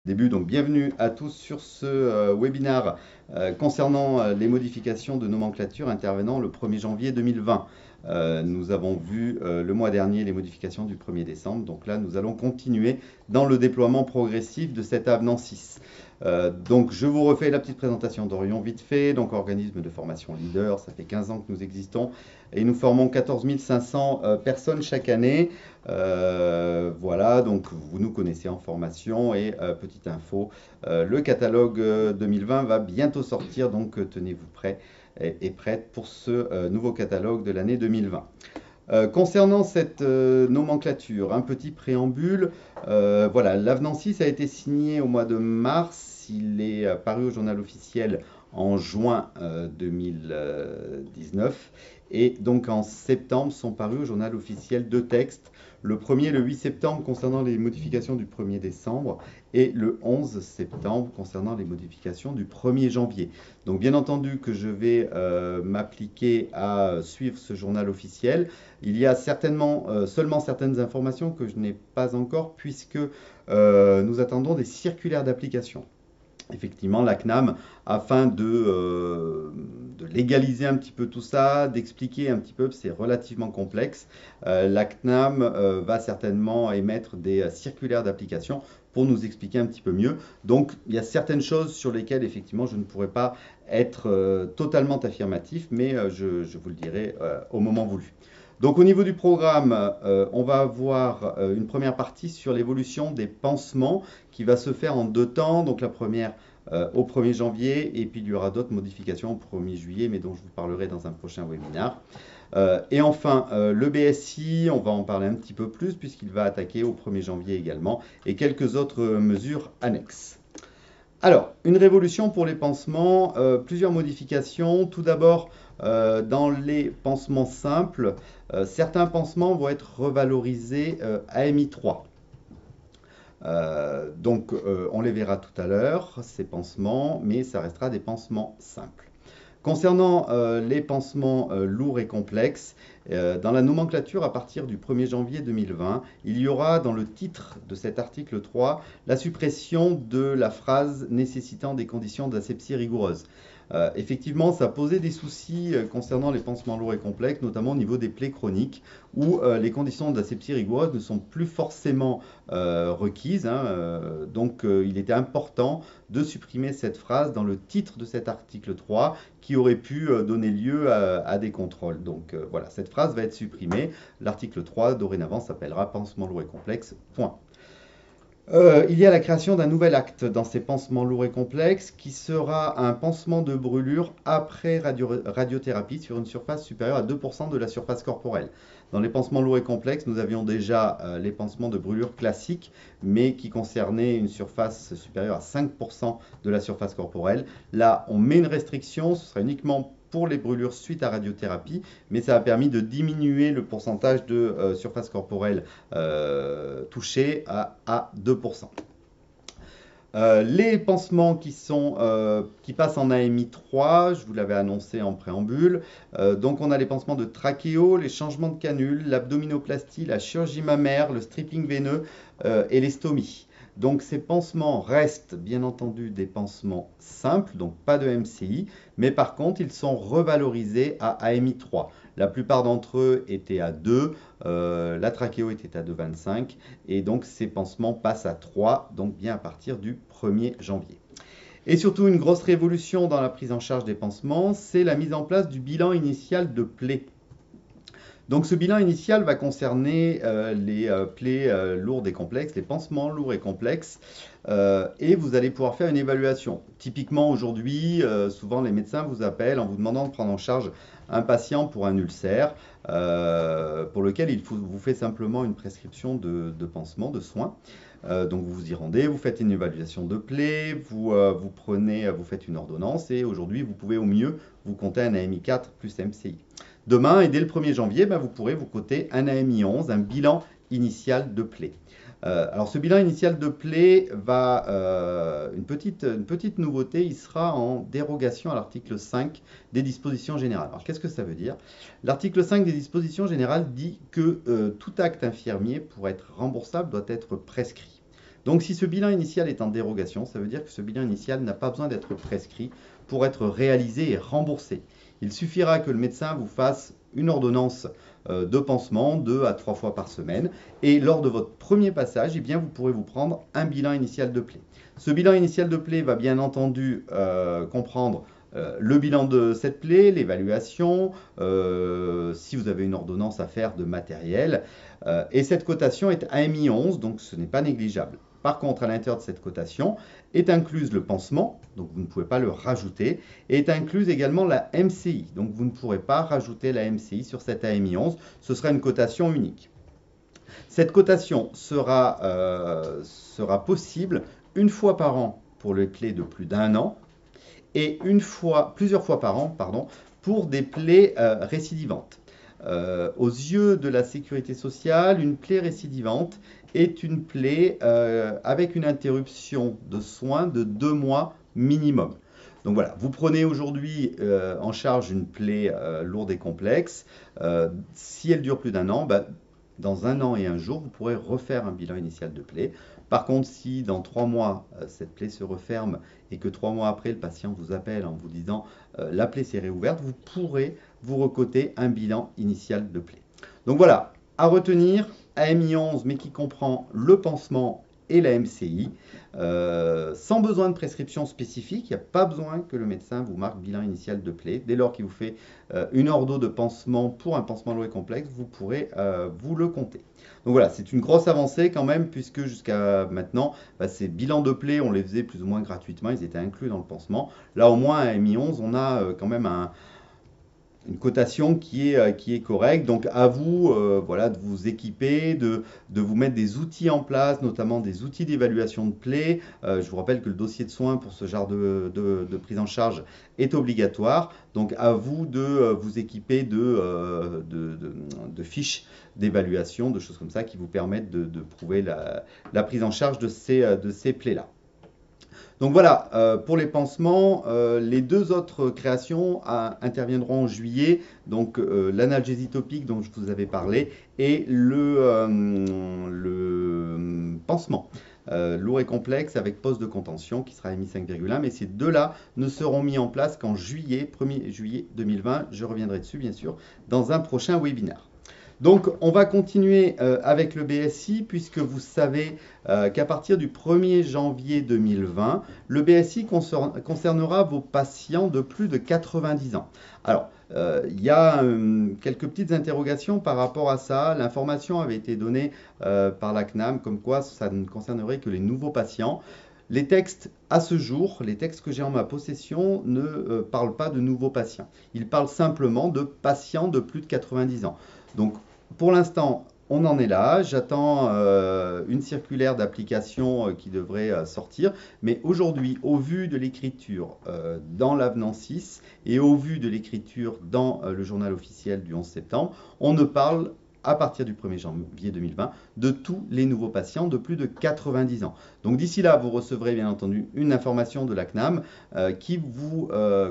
Début, donc bienvenue à tous sur ce webinaire concernant les modifications de nomenclature intervenant le 1er janvier 2020. Nous avons vu le mois dernier les modifications du 1er décembre, donc là nous allons continuer dans le déploiement progressif de cet avenant 6. Donc je vous refais la petite présentation d'Orion vite fait, donc organisme de formation leader, ça fait 15 ans que nous existons et nous formons 14 500 personnes chaque année. Voilà, donc vous nous connaissez en formation et petite info, le catalogue 2020 va bientôt sortir, donc tenez-vous prêts et prêtes pour ce nouveau catalogue de l'année 2020. Concernant cette nomenclature, un petit préambule. Voilà, l'avenant 6 a été signé au mois de mars, il est paru au journal officiel en juin 2019 et donc en septembre sont parus au journal officiel deux textes, le premier le 8 septembre concernant les modifications du 1er décembre et le 11 septembre concernant les modifications du 1er janvier. Donc bien entendu que je vais m'appliquer à suivre ce journal officiel. Il y a certainement seulement certaines informations que je n'ai pas encore puisque nous attendons des circulaires d'application. Effectivement, la CNAM, afin de légaliser un petit peu tout ça, d'expliquer un petit peu, c'est relativement complexe, la CNAM va certainement émettre des circulaires d'application pour nous expliquer un petit peu mieux. Donc, il y a certaines choses sur lesquelles, effectivement, je ne pourrais pas être totalement affirmatif, mais je vous le dirai au moment voulu. Donc au niveau du programme, on va avoir une première partie sur l'évolution des pansements qui va se faire en deux temps. Donc la première au 1er janvier et puis il y aura d'autres modifications au 1er juillet, mais dont je vous parlerai dans un prochain webinaire. Et enfin, le BSI, on va en parler un petit peu plus puisqu'il va attaquer au 1er janvier également et quelques autres mesures annexes. Alors, une révolution pour les pansements, plusieurs modifications. Tout d'abord, dans les pansements simples, certains pansements vont être revalorisés AMI 3. Donc, on les verra tout à l'heure, ces pansements, mais ça restera des pansements simples. Concernant les pansements lourds et complexes, dans la nomenclature à partir du 1er janvier 2020, il y aura dans le titre de cet article 3 la suppression de la phrase nécessitant des conditions d'asepsie rigoureuses. Effectivement, ça a posé des soucis concernant les pansements lourds et complexes, notamment au niveau des plaies chroniques, où les conditions d'asepsie rigoureuse ne sont plus forcément requises. Donc, il était important de supprimer cette phrase dans le titre de cet article 3 qui aurait pu donner lieu à des contrôles. Donc, voilà, cette phrase va être supprimée. L'article 3, dorénavant, s'appellera pansement lourd et complexe, point. Il y a la création d'un nouvel acte dans ces pansements lourds et complexes qui sera un pansement de brûlure après radiothérapie sur une surface supérieure à 2% de la surface corporelle. Dans les pansements lourds et complexes, nous avions déjà les pansements de brûlure classiques, mais qui concernaient une surface supérieure à 5% de la surface corporelle. Là, on met une restriction, ce sera uniquement pour les brûlures suite à radiothérapie, mais ça a permis de diminuer le pourcentage de surface corporelle touchée à 2%. Les pansements qui passent en AMI 3, je vous l'avais annoncé en préambule. Donc on a les pansements de trachéo, les changements de canule, l'abdominoplastie, la chirurgie mammaire, le stripping veineux et les stomies. Donc ces pansements restent bien entendu des pansements simples, donc pas de MCI, mais par contre ils sont revalorisés à AMI 3. La plupart d'entre eux étaient à 2, la trachéo était à 2,25 et donc ces pansements passent à 3, donc bien à partir du 1er janvier. Et surtout une grosse révolution dans la prise en charge des pansements, c'est la mise en place du bilan initial de plaie. Donc ce bilan initial va concerner les plaies lourdes et complexes, les pansements lourds et complexes, et vous allez pouvoir faire une évaluation. Typiquement aujourd'hui, souvent les médecins vous appellent en vous demandant de prendre en charge un patient pour un ulcère, pour lequel il vous fait simplement une prescription de pansement, de soins. Donc vous vous y rendez, vous faites une évaluation de plaie, vous faites une ordonnance et aujourd'hui vous pouvez au mieux vous compter un AMI 4 plus MCI. Demain et dès le 1er janvier, vous pourrez vous coter un AMI 11, un bilan initial de plaie. Alors ce bilan initial de plaie va, une petite nouveauté, il sera en dérogation à l'article 5 des dispositions générales. Alors qu'est-ce que ça veut dire? L'article 5 des dispositions générales dit que tout acte infirmier pour être remboursable doit être prescrit. Donc si ce bilan initial est en dérogation, ça veut dire que ce bilan initial n'a pas besoin d'être prescrit pour être réalisé et remboursé. Il suffira que le médecin vous fasse une ordonnance de pansement 2 à 3 fois par semaine et lors de votre premier passage, eh bien, vous pourrez vous prendre un bilan initial de plaie. Ce bilan initial de plaie va bien entendu comprendre le bilan de cette plaie, l'évaluation, si vous avez une ordonnance à faire de matériel. Et cette cotation est à MI11, donc ce n'est pas négligeable. Par contre, à l'intérieur de cette cotation est incluse le pansement, donc vous ne pouvez pas le rajouter, et est incluse également la MCI, donc vous ne pourrez pas rajouter la MCI sur cette AMI11, ce sera une cotation unique. Cette cotation sera possible une fois par an pour les plaies de plus d'1 an, et plusieurs fois par an, pour des plaies récidivantes. Aux yeux de la sécurité sociale, une plaie récidivante est une plaie avec une interruption de soins de 2 mois minimum. Donc voilà, vous prenez aujourd'hui en charge une plaie lourde et complexe. Si elle dure plus d'1 an, dans 1 an et 1 jour, vous pourrez refaire un bilan initial de plaie. Par contre, si dans 3 mois, cette plaie se referme et que 3 mois après, le patient vous appelle en vous disant la plaie s'est réouverte, vous pourrez vous recoter un bilan initial de plaie. Donc voilà, à retenir, AMI11, mais qui comprend le pansement et la MCI, sans besoin de prescription spécifique. Il n'y a pas besoin que le médecin vous marque bilan initial de plaie. Dès lors qu'il vous fait une ordo de pansement pour un pansement lourd et complexe, vous pourrez vous le compter. Donc voilà, c'est une grosse avancée quand même, puisque jusqu'à maintenant, ces bilans de plaie, on les faisait plus ou moins gratuitement, ils étaient inclus dans le pansement. Là, au moins, à MI11, on a quand même une cotation qui est correcte. Donc à vous voilà, de vous équiper, de vous mettre des outils en place, notamment des outils d'évaluation de plaie. Je vous rappelle que le dossier de soins pour ce genre de prise en charge est obligatoire. Donc à vous de vous équiper de fiches d'évaluation, de choses comme ça qui vous permettent de prouver la prise en charge de ces plaies-là. Donc voilà, pour les pansements, les 2 autres créations interviendront en juillet, donc l'analgésie topique dont je vous avais parlé et le pansement lourd et complexe avec poste de contention qui sera émis 5,1, mais ces 2-là ne seront mis en place qu'en juillet, 1er juillet 2020. Je reviendrai dessus bien sûr dans un prochain webinaire. Donc, on va continuer avec le BSI, puisque vous savez qu'à partir du 1er janvier 2020, le BSI concernera vos patients de plus de 90 ans. Alors, il y a quelques petites interrogations par rapport à ça. L'information avait été donnée par la CNAM, comme quoi ça ne concernerait que les nouveaux patients. Les textes, à ce jour, les textes que j'ai en ma possession ne parlent pas de nouveaux patients. Ils parlent simplement de patients de plus de 90 ans. Donc, pour l'instant, on en est là. J'attends une circulaire d'application qui devrait sortir. Mais aujourd'hui, au vu de l'écriture dans l'avenant 6 et au vu de l'écriture dans le journal officiel du 11 septembre, on ne parle à partir du 1er janvier 2020 de tous les nouveaux patients de plus de 90 ans. Donc d'ici là, vous recevrez bien entendu une information de la CNAM qui vous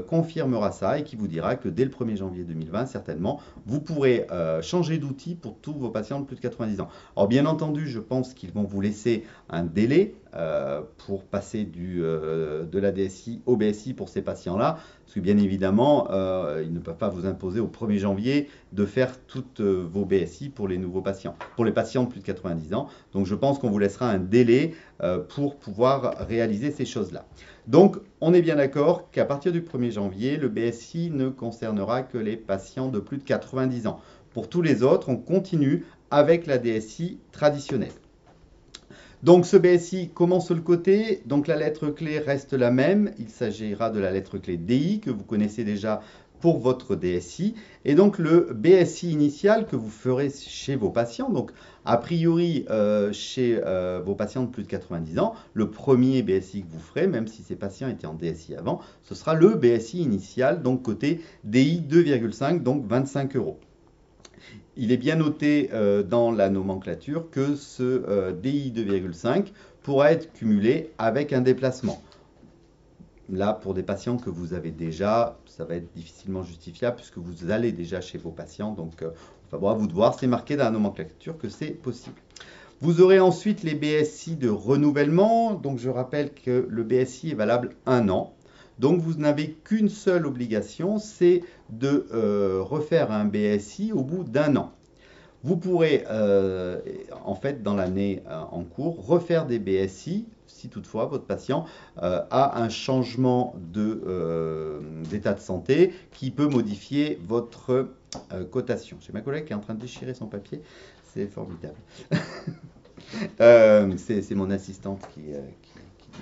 confirmera ça et qui vous dira que dès le 1er janvier 2020, certainement, vous pourrez changer d'outil pour tous vos patients de plus de 90 ans. Alors bien entendu, je pense qu'ils vont vous laisser un délai pour passer de la DSI au BSI pour ces patients-là, parce que bien évidemment, ils ne peuvent pas vous imposer au 1er janvier de faire toutes vos BSI pour les nouveaux patients, pour les patients de plus de 90 ans. Donc je pense qu'on vous laissera un délai pour pouvoir réaliser ces choses-là. Donc on est bien d'accord qu'à partir du 1er janvier, le BSI ne concernera que les patients de plus de 90 ans. Pour tous les autres, on continue avec la DSI traditionnelle. Donc ce BSI, comment se le coter? Donc la lettre clé reste la même, il s'agira de la lettre clé DI que vous connaissez déjà pour votre DSI. Et donc le BSI initial que vous ferez chez vos patients, donc a priori chez vos patients de plus de 90 ans, le premier BSI que vous ferez, même si ces patients étaient en DSI avant, ce sera le BSI initial, donc côté DI 2,5, donc 25 €. Il est bien noté dans la nomenclature que ce DI 2,5 pourra être cumulé avec un déplacement. Là, pour des patients que vous avez déjà, ça va être difficilement justifiable puisque vous allez déjà chez vos patients. Donc, on va vous de voir, c'est marqué dans la nomenclature que c'est possible. Vous aurez ensuite les BSI de renouvellement. Donc je rappelle que le BSI est valable 1 an. Donc vous n'avez qu'une seule obligation, c'est de refaire un BSI au bout d'1 an. Vous pourrez, en fait, dans l'année en cours, refaire des BSI si toutefois votre patient a un changement d'état de santé qui peut modifier votre cotation. J'ai ma collègue qui est en train de déchirer son papier, c'est formidable. C'est mon assistante qui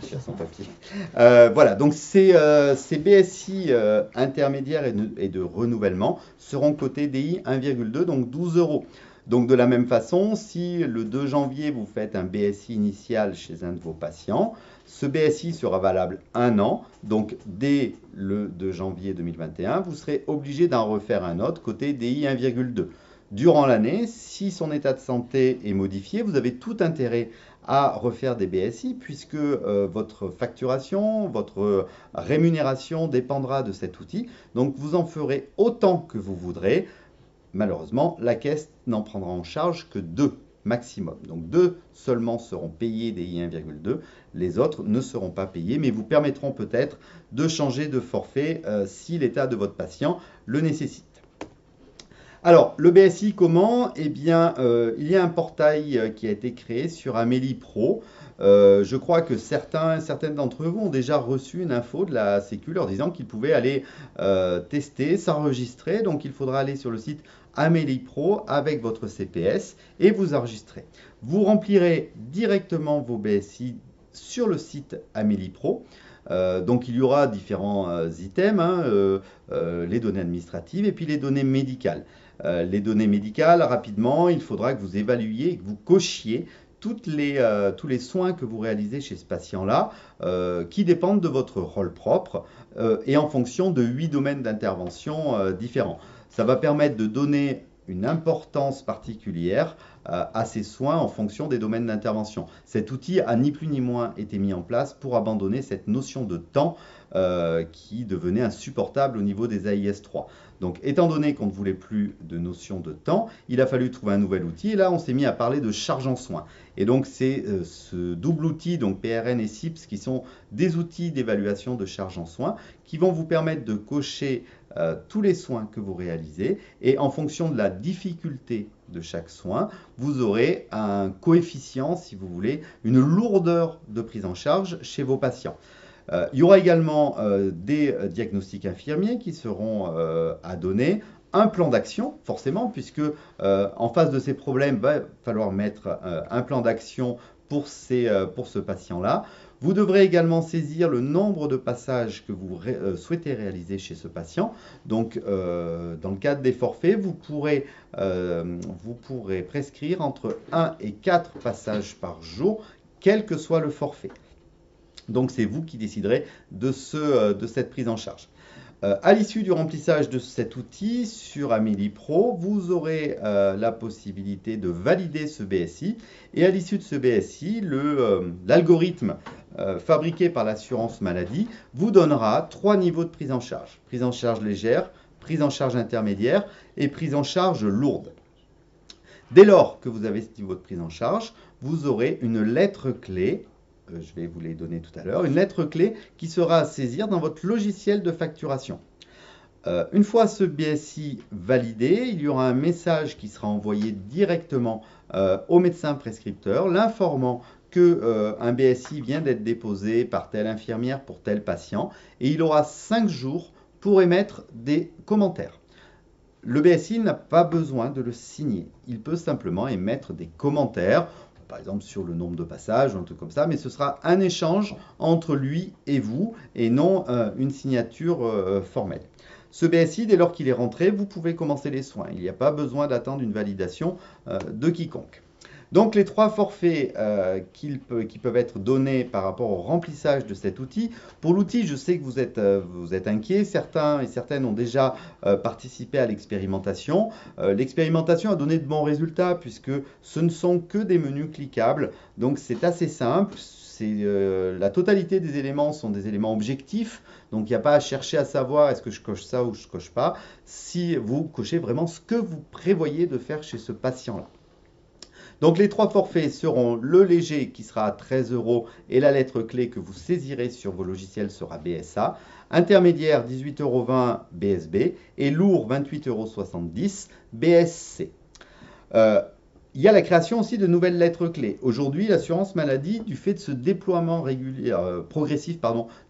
déchire son papier. Voilà, donc ces BSI intermédiaires et de renouvellement seront cotés DI 1,2, donc 12 euros. Donc de la même façon, si le 2 janvier vous faites un BSI initial chez un de vos patients, ce BSI sera valable 1 an. Donc dès le 2 janvier 2021, vous serez obligé d'en refaire un autre côté DI 1,2. Durant l'année, si son état de santé est modifié, vous avez tout intérêt à refaire des BSI puisque votre facturation, votre rémunération dépendra de cet outil. Donc vous en ferez autant que vous voudrez. Malheureusement, la caisse n'en prendra en charge que 2 maximum. Donc 2 seulement seront payés des I 1,2, les autres ne seront pas payés, mais vous permettront peut-être de changer de forfait si l'état de votre patient le nécessite. Alors, le BSI, comment? Eh bien, il y a un portail qui a été créé sur Amélie Pro. Je crois que certaines d'entre vous ont déjà reçu une info de la Sécu leur disant qu'ils pouvaient aller tester, s'enregistrer. Donc, il faudra aller sur le site Amélie Pro avec votre CPS et vous enregistrer. Vous remplirez directement vos BSI sur le site Amélie Pro. Donc, il y aura différents items, les données administratives et puis les données médicales. Les données médicales, rapidement, il faudra que vous évaluiez et que vous cochiez tous les soins que vous réalisez chez ce patient-là, qui dépendent de votre rôle propre et en fonction de 8 domaines d'intervention différents. Ça va permettre de donner une importance particulière à ces soins en fonction des domaines d'intervention. Cet outil a ni plus ni moins été mis en place pour abandonner cette notion de temps qui devenait insupportable au niveau des AIS 3. Donc, étant donné qu'on ne voulait plus de notion de temps, il a fallu trouver un nouvel outil. Et là, on s'est mis à parler de charge en soins. Et donc, c'est ce double outil, donc PRN et SIPS, qui sont des outils d'évaluation de charge en soins, qui vont vous permettre de cocher tous les soins que vous réalisez. Et en fonction de la difficulté de chaque soin, vous aurez un coefficient, si vous voulez, une lourdeur de prise en charge chez vos patients. Il y aura également des diagnostics infirmiers qui seront à donner, un plan d'action, forcément, puisque en face de ces problèmes, il va falloir mettre un plan d'action pour ce patient-là. Vous devrez également saisir le nombre de passages que vous souhaitez réaliser chez ce patient. Donc, dans le cadre des forfaits, vous pourrez prescrire entre 1 et 4 passages par jour, quel que soit le forfait. Donc, c'est vous qui déciderez de cette prise en charge. À l'issue du remplissage de cet outil sur Amélie Pro, vous aurez la possibilité de valider ce BSI. Et à l'issue de ce BSI, l'algorithme fabriqué par l'assurance maladie vous donnera 3 niveaux de prise en charge. Prise en charge légère, prise en charge intermédiaire et prise en charge lourde. Dès lors que vous avez ce niveau de prise en charge, vous aurez une lettre clé. Je vais vous les donner tout à l'heure, une lettre clé qui sera à saisir dans votre logiciel de facturation. Une fois ce BSI validé, il y aura un message qui sera envoyé directement au médecin prescripteur, l'informant qu'un BSI vient d'être déposé par telle infirmière pour tel patient, et il aura 5 jours pour émettre des commentaires. Le BSI n'a pas besoin de le signer, il peut simplement émettre des commentaires, par exemple sur le nombre de passages ou un truc comme ça, mais ce sera un échange entre lui et vous et non une signature formelle. Ce BSI, dès lors qu'il est rentré, vous pouvez commencer les soins. Il n'y a pas besoin d'attendre une validation de quiconque. Donc les 3 forfaits qui peuvent être donnés par rapport au remplissage de cet outil. Pour l'outil, je sais que vous êtes inquiets. Certains et certaines ont déjà participé à l'expérimentation. L'expérimentation a donné de bons résultats puisque ce ne sont que des menus cliquables. Donc c'est assez simple. La totalité des éléments sont des éléments objectifs. Donc il n'y a pas à chercher à savoir est-ce que je coche ça ou je ne coche pas. Si vous cochez vraiment ce que vous prévoyez de faire chez ce patient-là. Donc les trois forfaits seront le léger qui sera à 13 € et la lettre clé que vous saisirez sur vos logiciels sera BSA. Intermédiaire 18,20 € BSB et lourd 28,70 € BSC. Il y a la création aussi de nouvelles lettres clés. Aujourd'hui, l'assurance maladie, du fait de ce déploiement régulier, progressif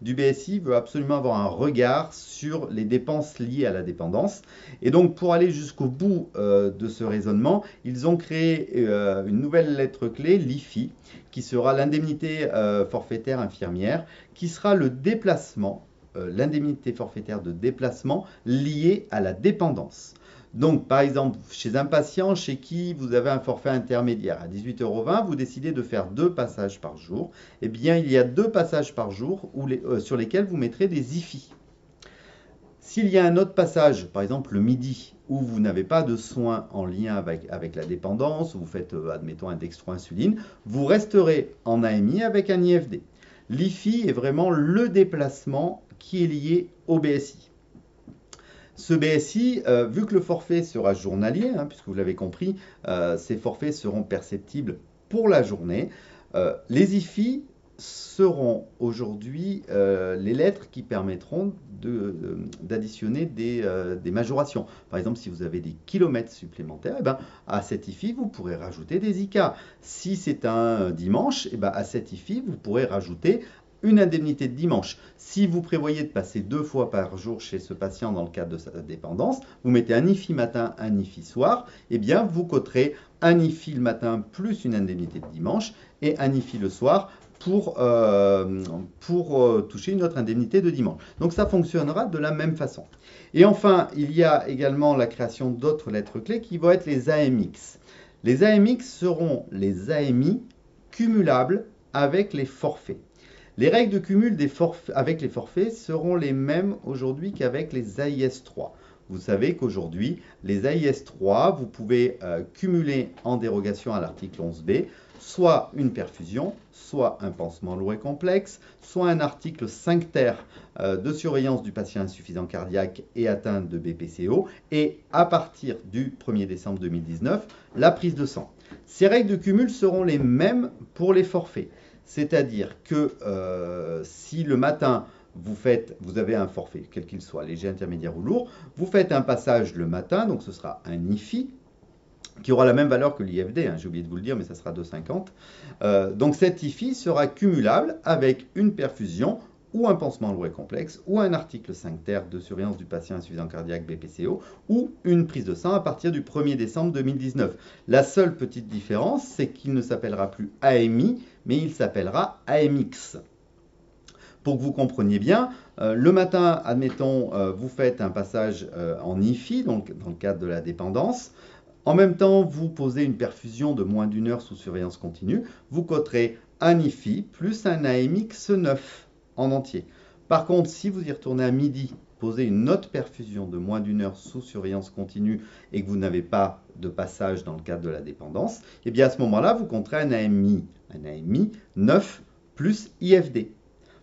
du BSI, veut absolument avoir un regard sur les dépenses liées à la dépendance. Et donc, pour aller jusqu'au bout de ce raisonnement, ils ont créé une nouvelle lettre clé, l'IFI, qui sera l'indemnité forfaitaire infirmière, qui sera le déplacement, l'indemnité forfaitaire de déplacement liée à la dépendance. Donc, par exemple, chez un patient chez qui vous avez un forfait intermédiaire à 18,20 €, vous décidez de faire 2 passages par jour. Eh bien, il y a 2 passages par jour sur lesquels vous mettrez des IFI. S'il y a un autre passage, par exemple le midi, où vous n'avez pas de soins en lien avec la dépendance, où vous faites, admettons, un dextro-insuline, vous resterez en AMI avec un IFD. L'IFI est vraiment le déplacement qui est lié au BSI. Ce BSI, vu que le forfait sera journalier, puisque vous l'avez compris, ces forfaits seront perceptibles pour la journée, les IFI seront aujourd'hui les lettres qui permettront d'additionner des majorations. Par exemple, si vous avez des kilomètres supplémentaires, à cet IFI, vous pourrez rajouter des IK. Si c'est un dimanche, à cet IFI, vous pourrez rajouter une indemnité de dimanche. Si vous prévoyez de passer 2 fois par jour chez ce patient dans le cadre de sa dépendance, vous mettez un IFI matin, un IFI soir, vous coterez un IFI le matin plus une indemnité de dimanche et un IFI le soir pour toucher une autre indemnité de dimanche. Donc ça fonctionnera de la même façon. Et enfin, il y a également la création d'autres lettres clés qui vont être les AMX. Les AMX seront les AMI cumulables avec les forfaits. Les règles de cumul avec les forfaits seront les mêmes aujourd'hui qu'avec les AIS 3. Vous savez qu'aujourd'hui, les AIS 3, vous pouvez cumuler en dérogation à l'article 11b, soit une perfusion, soit un pansement lourd et complexe, soit un article 5 ter de surveillance du patient insuffisant cardiaque et atteinte de BPCO, et à partir du 1er décembre 2019, la prise de sang. Ces règles de cumul seront les mêmes pour les forfaits. C'est-à-dire que si le matin, vous avez un forfait, quel qu'il soit, léger, intermédiaire ou lourd, vous faites un passage le matin, donc ce sera un IFI, qui aura la même valeur que l'IFD, j'ai oublié de vous le dire, mais ça sera 2,50. Donc cet IFI sera cumulable avec une perfusion ou un pansement lourd et complexe, ou un article 5 ter de surveillance du patient insuffisant cardiaque BPCO, ou une prise de sang à partir du 1er décembre 2019. La seule petite différence, c'est qu'il ne s'appellera plus AMI, mais il s'appellera AMX. Pour que vous compreniez bien, le matin, admettons, vous faites un passage en IFI, donc dans le cadre de la dépendance. En même temps, vous posez une perfusion de moins d'1 heure sous surveillance continue. Vous coterez un IFI plus un AMX 9 en entier. Par contre, si vous y retournez à midi, posez une autre perfusion de moins d'1 heure sous surveillance continue et que vous n'avez pas de passage dans le cadre de la dépendance, et bien à ce moment-là, vous compterez un AMI 9 plus IFD.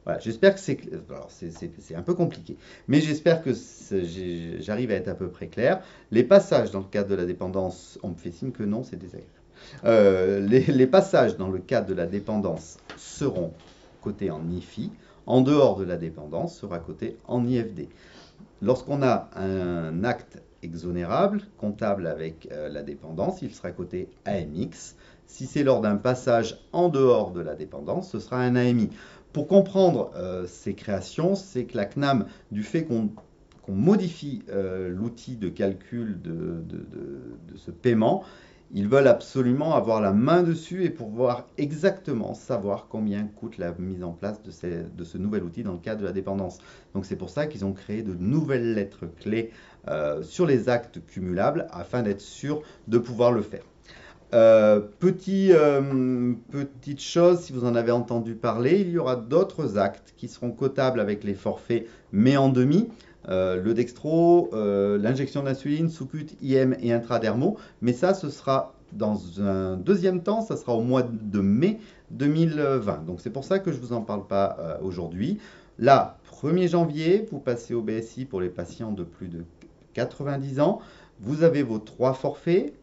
Voilà, j'espère que c'est un peu compliqué, mais j'espère que j'arrive à être à peu près clair. Les passages dans le cadre de la dépendance, on me fait signe que non, c'est désagréable. Les passages dans le cadre de la dépendance seront cotés en IFI. En dehors de la dépendance, sera coté en IFD. Lorsqu'on a un acte exonérable, comptable avec la dépendance, il sera coté AMX. Si c'est lors d'un passage en dehors de la dépendance, ce sera un AMI. Pour comprendre ces créations, c'est que la CNAM, du fait qu'on modifie l'outil de calcul de ce paiement, ils veulent absolument avoir la main dessus et pouvoir exactement savoir combien coûte la mise en place de ce nouvel outil dans le cadre de la dépendance. Donc c'est pour ça qu'ils ont créé de nouvelles lettres clés sur les actes cumulables afin d'être sûr de pouvoir le faire. Petite chose, si vous en avez entendu parler, il y aura d'autres actes qui seront cotables avec les forfaits mais en demi. Le dextro, l'injection d'insuline, sous-cut, IM et intradermaux. Mais ça, ce sera dans un deuxième temps, ça sera au mois de mai 2020. Donc c'est pour ça que je ne vous en parle pas aujourd'hui. Là, 1er janvier, vous passez au BSI pour les patients de plus de 90 ans. Vous avez vos 3 forfaits.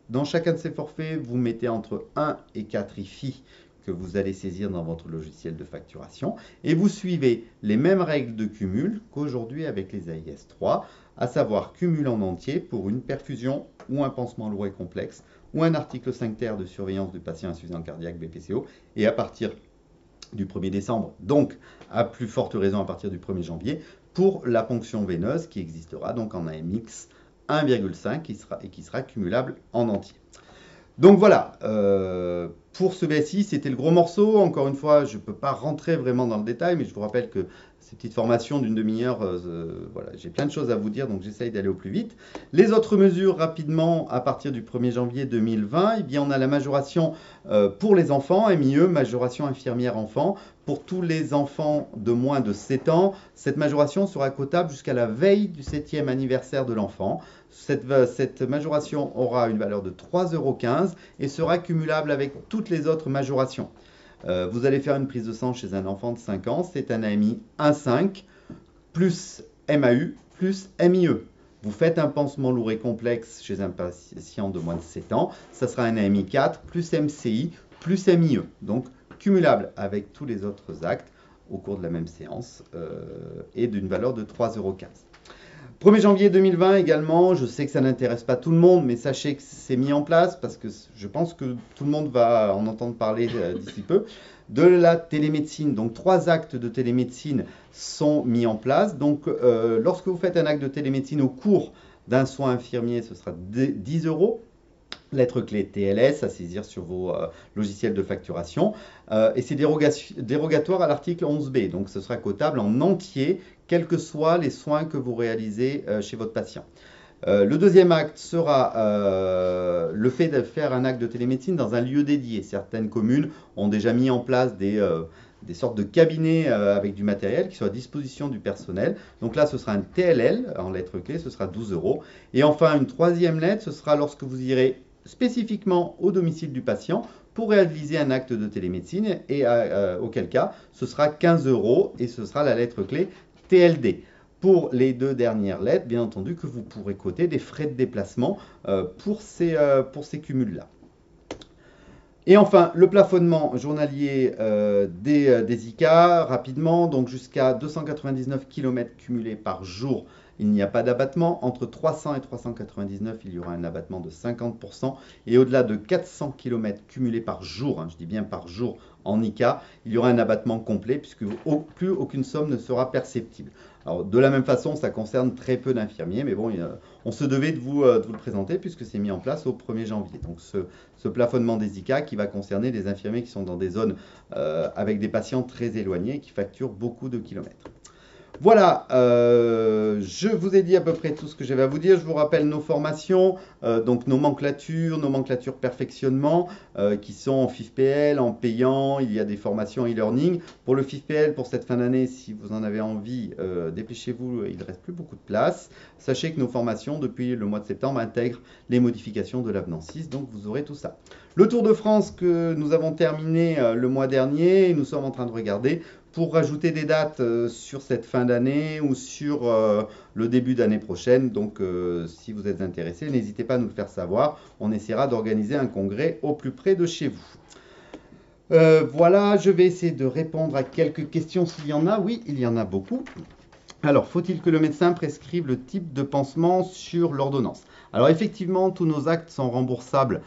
Dans chacun de ces forfaits, vous mettez entre 1 et 4 IFI que vous allez saisir dans votre logiciel de facturation et vous suivez les mêmes règles de cumul qu'aujourd'hui avec les AIS 3, à savoir cumul en entier pour une perfusion ou un pansement lourd et complexe ou un article 5 ter de surveillance du patient insuffisant cardiaque BPCO et à partir du 1er décembre, donc à plus forte raison à partir du 1er janvier, pour la ponction veineuse qui existera donc en AMX 1,5 qui sera cumulable en entier. Donc voilà, pour ce BSI, c'était le gros morceau. Encore une fois, je ne peux pas rentrer vraiment dans le détail, mais je vous rappelle que ces petites formations d'une demi-heure, voilà, j'ai plein de choses à vous dire, donc j'essaye d'aller au plus vite. Les autres mesures, rapidement, à partir du 1er janvier 2020, eh bien, on a la majoration pour les enfants, MIE, majoration infirmière enfant. Pour tous les enfants de moins de 7 ans, cette majoration sera quotable jusqu'à la veille du 7e anniversaire de l'enfant. Cette majoration aura une valeur de 3,15 € et sera cumulable avec toutes les autres majorations. Vous allez faire une prise de sang chez un enfant de 5 ans, c'est un AMI 1,5 plus MAU plus MIE. Vous faites un pansement lourd et complexe chez un patient de moins de 7 ans, ça sera un AMI 4 plus MCI plus MIE. Donc cumulable avec tous les autres actes au cours de la même séance et d'une valeur de 3,15 €. 1er janvier 2020 également, je sais que ça n'intéresse pas tout le monde, mais sachez que c'est mis en place parce que je pense que tout le monde va en entendre parler d'ici peu, de la télémédecine. Donc 3 actes de télémédecine sont mis en place. Donc lorsque vous faites un acte de télémédecine au cours d'un soin infirmier, ce sera 10 €. Lettre clé TLS à saisir sur vos logiciels de facturation. Et c'est dérogatoire à l'article 11B. Donc ce sera quotable en entier, quels que soient les soins que vous réalisez chez votre patient. Le deuxième acte sera le fait de faire un acte de télémédecine dans un lieu dédié. Certaines communes ont déjà mis en place des sortes de cabinets avec du matériel qui sont à disposition du personnel. Donc là, ce sera un TLL en lettre clé, ce sera 12 €. Et enfin, une troisième lettre, ce sera lorsque vous irez spécifiquement au domicile du patient pour réaliser un acte de télémédecine et auquel cas ce sera 15 € et ce sera la lettre clé TLD. Pour les 2 dernières lettres, bien entendu que vous pourrez coter des frais de déplacement pour ces cumuls-là. Et enfin, le plafonnement journalier des ICA, rapidement, donc jusqu'à 299 km cumulés par jour, il n'y a pas d'abattement. Entre 300 et 399, il y aura un abattement de 50%. Et au-delà de 400 km cumulés par jour, je dis bien par jour, en ICA, il y aura un abattement complet puisque plus aucune somme ne sera perceptible. Alors, de la même façon, ça concerne très peu d'infirmiers, mais bon, on se devait de vous le présenter puisque c'est mis en place au 1er janvier. Donc, ce plafonnement des ICA qui va concerner les infirmiers qui sont dans des zones avec des patients très éloignés et qui facturent beaucoup de kilomètres. Voilà, je vous ai dit à peu près tout ce que j'avais à vous dire. Je vous rappelle nos formations, donc nos nomenclatures perfectionnement, qui sont en FIFPL, en payant. Il y a des formations e-learning. Pour le FIFPL, pour cette fin d'année, si vous en avez envie, dépêchez-vous, il ne reste plus beaucoup de place. Sachez que nos formations, depuis le mois de septembre, intègrent les modifications de l'avenant 6, donc vous aurez tout ça. Le Tour de France que nous avons terminé le mois dernier, nous sommes en train de regarder pour rajouter des dates sur cette fin d'année ou sur le début d'année prochaine. Donc, si vous êtes intéressé, n'hésitez pas à nous le faire savoir. On essaiera d'organiser un congrès au plus près de chez vous. Voilà, je vais essayer de répondre à quelques questions s'il y en a. Oui, il y en a beaucoup. Alors, faut-il que le médecin prescrive le type de pansement sur l'ordonnance? Alors, effectivement, tous nos actes sont remboursables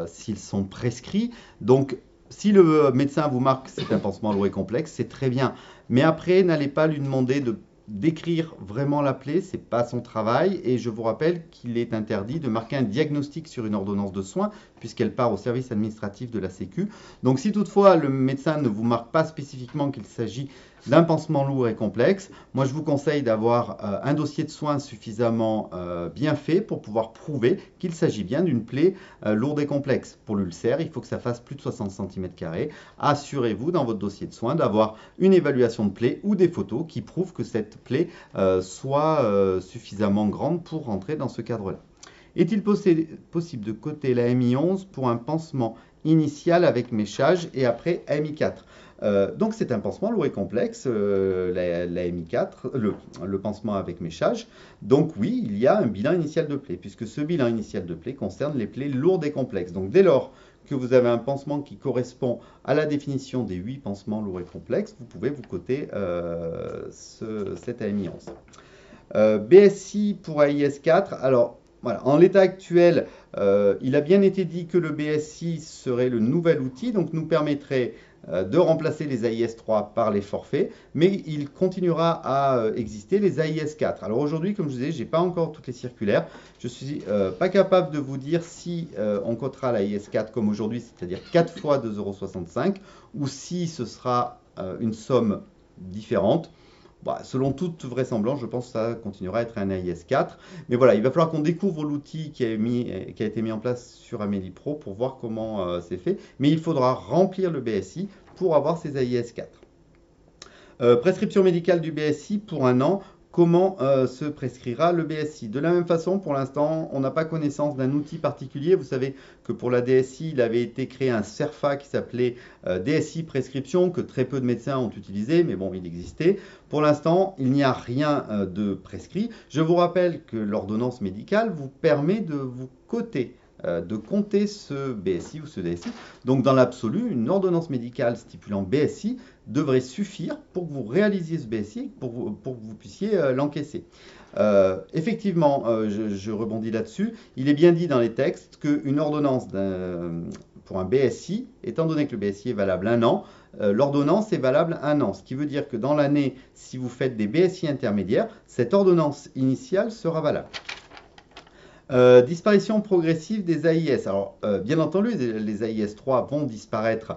s'ils sont prescrits. Donc, si le médecin vous marque que c'est un pansement lourd et complexe, c'est très bien. Mais après, n'allez pas lui demander d'écrire vraiment la plaie, ce n'est pas son travail. Et je vous rappelle qu'il est interdit de marquer un diagnostic sur une ordonnance de soins, puisqu'elle part au service administratif de la Sécu. Donc si toutefois le médecin ne vous marque pas spécifiquement qu'il s'agit d'un pansement lourd et complexe, moi je vous conseille d'avoir un dossier de soins suffisamment bien fait pour pouvoir prouver qu'il s'agit bien d'une plaie lourde et complexe. Pour l'ulcère, il faut que ça fasse plus de 60 cm². Assurez-vous dans votre dossier de soins d'avoir une évaluation de plaie ou des photos qui prouvent que cette plaie soit suffisamment grande pour rentrer dans ce cadre-là. Est-il possible de coter la MI11 pour un pansement initial avec méchage et après MI4? Donc c'est un pansement lourd et complexe, la MI4, le pansement avec méchage. Donc oui, il y a un bilan initial de plaie, puisque ce bilan initial de plaie concerne les plaies lourdes et complexes. Donc dès lors que vous avez un pansement qui correspond à la définition des 8 pansements lourds et complexes, vous pouvez vous coter cet AMI11. BSI pour AIS4, alors voilà, en l'état actuel, il a bien été dit que le BSI serait le nouvel outil, donc nous permettrait de remplacer les AIS3 par les forfaits, mais il continuera à exister les AIS4. Alors aujourd'hui, comme je vous disais, je n'ai pas encore toutes les circulaires. Je ne suis pas capable de vous dire si on cotera l'AIS4 comme aujourd'hui, c'est-à-dire 4 fois 2,65 € ou si ce sera une somme différente. Bah, selon toute vraisemblance, je pense que ça continuera à être un AIS4. Mais voilà, il va falloir qu'on découvre l'outil qui a été mis en place sur Amélie Pro pour voir comment c'est fait. Mais il faudra remplir le BSI pour avoir ces AIS4. Prescription médicale du BSI pour 1 an. Comment se prescrira le BSI? De la même façon, pour l'instant, on n'a pas connaissance d'un outil particulier. Vous savez que pour la DSI, il avait été créé un CERFA qui s'appelait DSI Prescription, que très peu de médecins ont utilisé, mais bon, il existait. Pour l'instant, il n'y a rien de prescrit. Je vous rappelle que l'ordonnance médicale vous permet de vous coter, de compter ce BSI ou ce DSI. Donc dans l'absolu, une ordonnance médicale stipulant BSI devrait suffire pour que vous réalisiez ce BSI, pour que vous puissiez l'encaisser. Effectivement, je rebondis là-dessus, il est bien dit dans les textes qu'une ordonnance pour un BSI, étant donné que le BSI est valable 1 an, l'ordonnance est valable 1 an. Ce qui veut dire que dans l'année, si vous faites des BSI intermédiaires, cette ordonnance initiale sera valable. Disparition progressive des AIS. Alors, bien entendu, les AIS 3 vont disparaître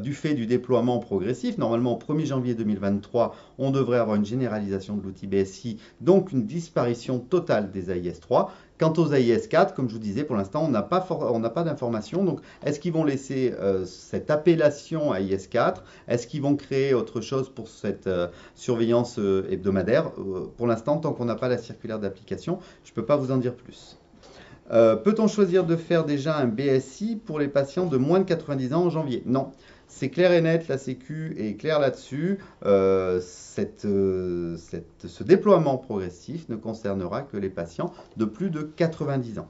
du fait du déploiement progressif. Normalement, au 1er janvier 2023, on devrait avoir une généralisation de l'outil BSI, donc une disparition totale des AIS 3. Quant aux AIS 4, comme je vous disais, pour l'instant, on n'a pas d'informations. Donc, est-ce qu'ils vont laisser cette appellation AIS 4? Est-ce qu'ils vont créer autre chose pour cette surveillance hebdomadaire? Pour l'instant, tant qu'on n'a pas la circulaire d'application, je ne peux pas vous en dire plus. Peut-on choisir de faire déjà un BSI pour les patients de moins de 90 ans en janvier? Non, c'est clair et net, la Sécu est claire là-dessus. Ce déploiement progressif ne concernera que les patients de plus de 90 ans.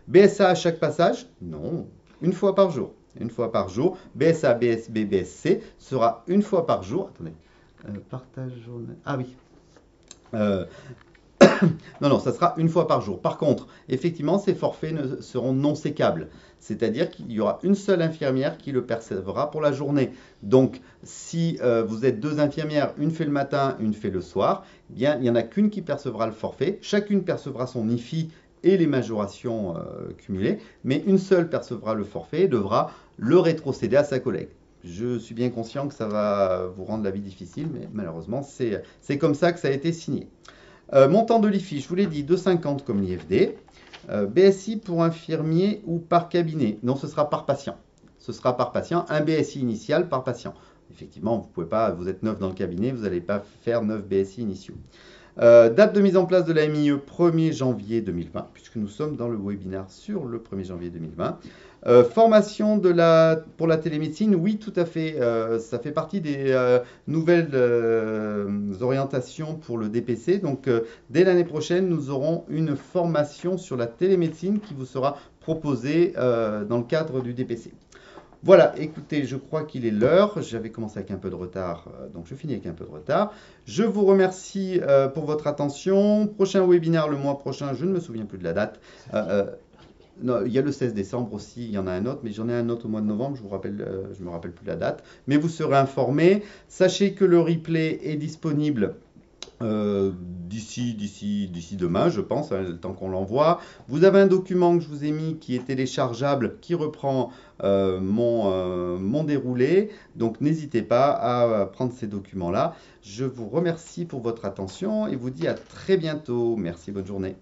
BSA à chaque passage? Non, une fois par jour. Une fois par jour. BSA, BSB, BSC sera une fois par jour. Attendez, partage journée. Ah oui. Non, ça sera une fois par jour. Par contre, effectivement, ces forfaits seront non sécables. C'est-à-dire qu'il y aura une seule infirmière qui le percevra pour la journée. Donc, si vous êtes 2 infirmières, une fait le matin, une fait le soir, eh bien, il n'y en a qu'une qui percevra le forfait. Chacune percevra son IFI et les majorations cumulées, mais une seule percevra le forfait et devra le rétrocéder à sa collègue. Je suis bien conscient que ça va vous rendre la vie difficile, mais malheureusement, c'est comme ça que ça a été signé. Montant de l'IFI, je vous l'ai dit, 2,50 comme l'IFD. BSI pour infirmier ou par cabinet? Non, ce sera par patient. Ce sera par patient, un BSI initial par patient. Effectivement, vous pouvez pas, vous êtes 9 dans le cabinet, vous n'allez pas faire 9 BSI initiaux. Date de mise en place de la MIE 1er janvier 2020, puisque nous sommes dans le webinaire sur le 1er janvier 2020. Formation pour la télémédecine, oui, tout à fait. Ça fait partie des nouvelles orientations pour le DPC. Donc, dès l'année prochaine, nous aurons une formation sur la télémédecine qui vous sera proposée dans le cadre du DPC. Voilà, écoutez, je crois qu'il est l'heure. J'avais commencé avec un peu de retard, donc je finis avec un peu de retard. Je vous remercie pour votre attention. Prochain webinaire le mois prochain, je ne me souviens plus de la date. Non, il y a le 16 décembre aussi, il y en a un autre, mais j'en ai un autre au mois de novembre, je me rappelle plus la date. Mais vous serez informés. Sachez que le replay est disponible d'ici demain, je pense, le temps qu'on l'envoie. Vous avez un document que je vous ai mis qui est téléchargeable, qui reprend mon déroulé. Donc n'hésitez pas à prendre ces documents-là. Je vous remercie pour votre attention et vous dis à très bientôt. Merci, bonne journée.